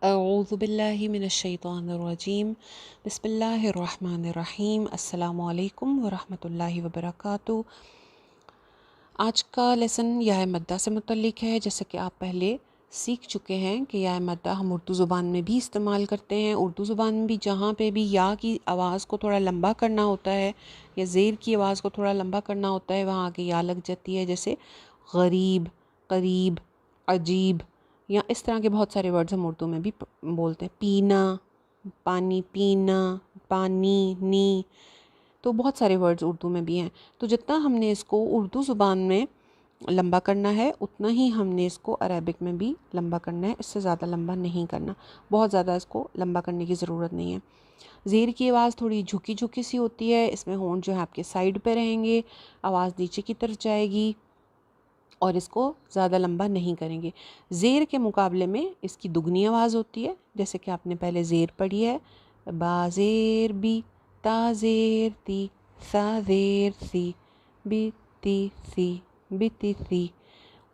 اعوذ باللہ من الشیطان الرجیم بسم اللہ الرحمن الرحیم السلام علیکم ورحمۃ اللہ وبرکاتہ۔ آج کا لیسن یا مدہ سے متعلق ہے۔ جیسے کہ آپ پہلے سیکھ چکے ہیں کہ یا مدہ ہم اردو زبان میں بھی استعمال کرتے ہیں۔ اردو زبان میں بھی جہاں پہ بھی یا کی آواز کو تھوڑا لمبا کرنا ہوتا ہے یا زیر کی آواز کو تھوڑا لمبا کرنا ہوتا ہے، وہاں آگے یا لگ جاتی ہے، جیسے غریب، قریب، عجیب، یا اس طرح کے بہت سارے ورڈز ہم اردو میں بھی بولتے ہیں۔ پینا، پانی، پینا، پانی، نی، تو بہت سارے ورڈز اردو میں بھی ہیں۔ تو جتنا ہم نے اس کو اردو زبان میں لمبا کرنا ہے اتنا ہی ہم نے اس کو عربک میں بھی لمبا کرنا ہے، اس سے زیادہ لمبا نہیں کرنا، بہت زیادہ اس کو لمبا کرنے کی ضرورت نہیں ہے۔ زیر کی آواز تھوڑی جھکی جھکی سی ہوتی ہے، اس میں ہونٹ جو ہے آپ کے سائڈ پہ رہیں گے، آواز نیچے کی طرف جائے گی اور اس کو زیادہ لمبا نہیں کریں گے۔ زیر کے مقابلے میں اس کی دگنی آواز ہوتی ہے، جیسے کہ آپ نے پہلے زیر پڑھی ہے، با زیر بی، تا زیر تی، سا زیر سی، بی تی سی، بی تی سی۔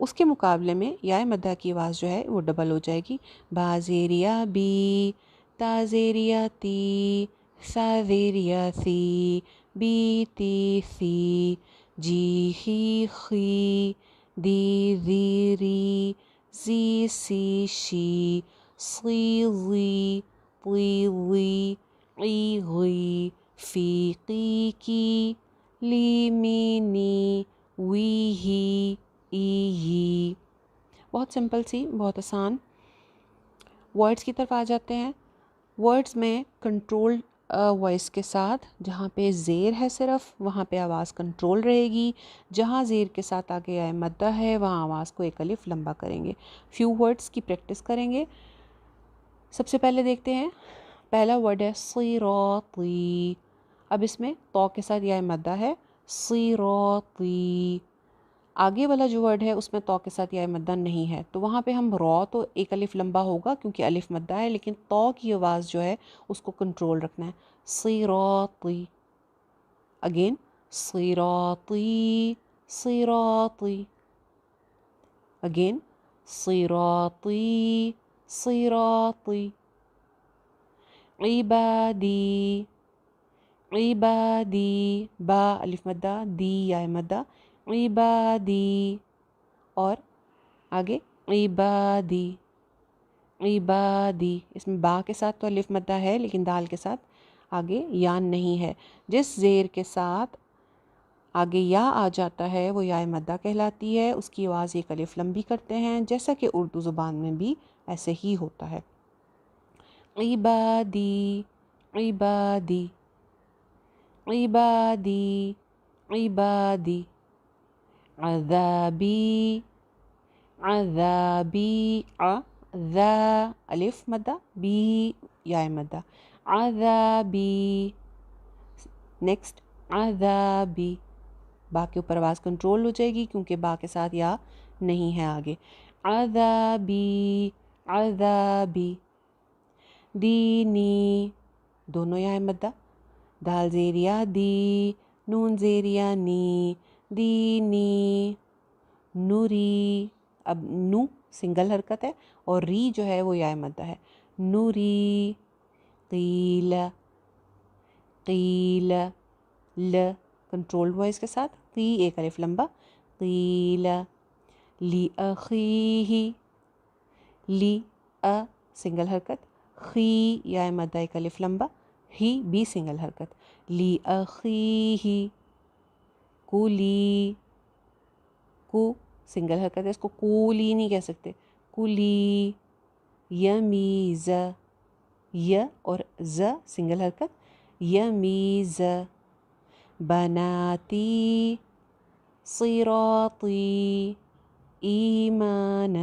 اس کے مقابلے میں یا مدہ کی آواز جو ہے وہ ڈبل ہو جائے گی، با زیریا بی، تا زیریا تی، سا زیریا سی، بی تی سی، جی ہی خی، دی زیری، زی سی شی، صی ضی، طی ضی، عی غی، فی قی کی، لی می نی، وی ہی، ای ہی۔ بہت سمپل سی، بہت آسان۔ ورڈز کی طرف آ جاتے ہیں۔ ورڈز میں کنٹرول وائس کے ساتھ، جہاں پہ زیر ہے صرف وہاں پہ آواز کنٹرول رہے گی، جہاں زیر کے ساتھ آگے یا مدہ ہے وہاں آواز کو ایک الف لمبا کریں گے۔ فیو ورڈز کی پریکٹس کریں گے۔ سب سے پہلے دیکھتے ہیں، پہلا ورڈ ہے صراطی۔ اب اس میں تو کے ساتھ یا مدہ ہے، صراطی۔ آگے والا جو ورڈ ہے اس میں تو کے ساتھ یا مدہ نہیں ہے، تو وہاں پہ ہم رو تو ایک الف لمبا ہوگا کیونکہ الف مدہ ہے، لیکن تو کی آواز جو ہے اس کو کنٹرول رکھنا ہے، صراطی۔ اگین صراطی، صراطی۔ اگین صراطی، صراطی۔ عبادی، عبادی، با الف مدہ، دی یا مدہ، عبادی۔ اور آگے عبادی، عبادی۔ اس میں با کے ساتھ تو الف مدہ ہے لیکن دال کے ساتھ آگے یا نہیں ہے۔ جس زیر کے ساتھ آگے یا آ جاتا ہے وہ یا مدہ کہلاتی ہے، اس کی آواز ایک الف لمبی کرتے ہیں، جیسا کہ اردو زبان میں بھی ایسے ہی ہوتا ہے۔ عبادی، عبادی، عبادی، عبادی۔ عذابی، عذابی، ذا الف مدہ، بی یا مدہ، عذابی۔ نیکسٹ عذابی، با کے اوپر آواز کنٹرول ہو جائے گی کیونکہ با کے ساتھ یا نہیں ہے آگے، عذابی، عذابی۔ دینی، دونوں یا مدہ، دال زیریا دی، نون زیریا نی، دینی۔ نوری، اب نو سنگل حرکت ہے اور ری جو ہے وہ یا مدہ ہے، نوری۔ قیل، قیل، ل کنٹرول وائس کے ساتھ، قی ایک الف لمبا، قیل۔ لی اخیہ، لی ا سنگل حرکت، خی یا مدہ ایک الف لمبا، ہی بھی سنگل حرکت، لی اخیہ۔ کولی، کو سنگل حرکت ہے، اس کو کولی نہیں کہہ سکتے، کولی۔ یمیز، ی اور ز سنگل حرکت، یمیز۔ بناتی، صراطی، ایمان۔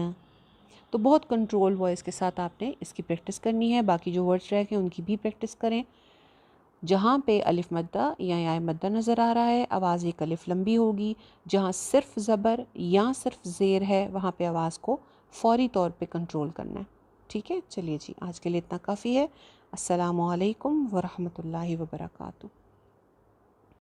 تو بہت کنٹرول وائس کے ساتھ آپ نے اس کی پریکٹس کرنی ہے، باقی جو ورڈز رہ گئے ان کی بھی پریکٹس کریں۔ جہاں پہ الف مدہ یا مدہ نظر آ رہا ہے آواز ایک الف لمبی ہوگی، جہاں صرف زبر یا صرف زیر ہے وہاں پہ آواز کو فوری طور پہ کنٹرول کرنا ہے۔ ٹھیک ہے، چلیے جی، آج کے لیے اتنا کافی ہے۔ السلام علیکم ورحمۃ اللہ وبرکاتہ۔